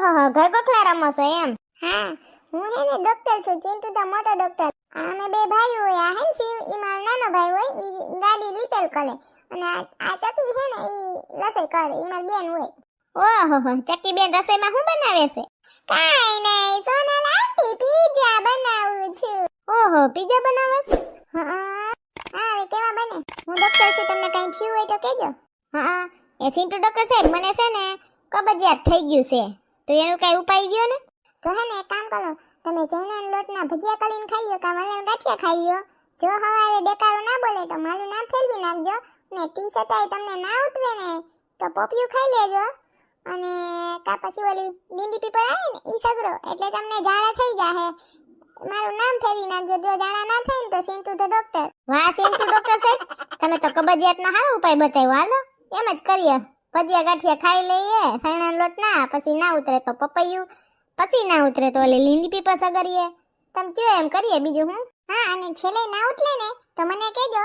ઓહો ઘર ગોખલા રમો છો એમ? હા હું હે ને ડોક્ટર છું, ચિંટુ તો મોટો ડોક્ટર. અમે બે ભાઈઓ હોય, આ હે ને શિવ ઈ મારો નાનો ભાઈ હોય, ઈ ગાડી રિપેર કરે અને આ ચકી હે ને ઈ રસોઈ કરે, ઈ મારી બેન હોય. ઓહો ચક્કી બેન રસોઈમાં શું બનાવે છે? કાઈ નહીં સોનલ આંટી, પીઝા બનાવું છું. ઓહો પિઝા બનાવસ? હા હવે કેવા બને? હું ડોક્ટર છું, તમને કઈ થયું હોય તો કહેજો. હા એ સિન્ટુ ડોક્ટર સાહેબ મને છે ને કબજિયાત થઈ ગયું છે, તો એનું કઈ ઉપાય ગયો ને? તો હે ને એક કામ કરો, તમે ચણાના લોટના ભજીયા કરીને ખાઈ લ્યો, કા વલણ ગાંઠિયા ખાઈ લ્યો. જો હવારે ડેકારો ના બોલે તો મારું નામ ફેરવી નાખજો, ને ટી શર્ટાઈ તમને ના ઉતરે ને તો પોપિયું ખાઈ લેજો, અને કા પછી ઓલી લીંડી પીપર આવે ને ઈ સગરો, એટલે તમને ઝાડા થઈ જાહે. મારું નામ ફેરવી નાખજો, જો ઝાડા ના થાય ને તો સિન્ટુ ધ ડોક્ટર. વાહ સિન્ટુ ડોક્ટર સાહેબ, તમે તો કબજિયાતનો સારો ઉપાય બતાવ્યો. હાલો એમ જ કરીએ, ભજીયા ગાંઠિયા ખાઈ લઈએ સૈણાના લોટના, પછી ના ઉતરે તો પપૈયું, પછી ના ઉતરે તો ઓલી લીંડી પીપર સગરીએ. તમે કયો એમ કરીએ, બીજું હું? હા અને છેલ્લે ના ઉતરે ને તો મને કહેજો,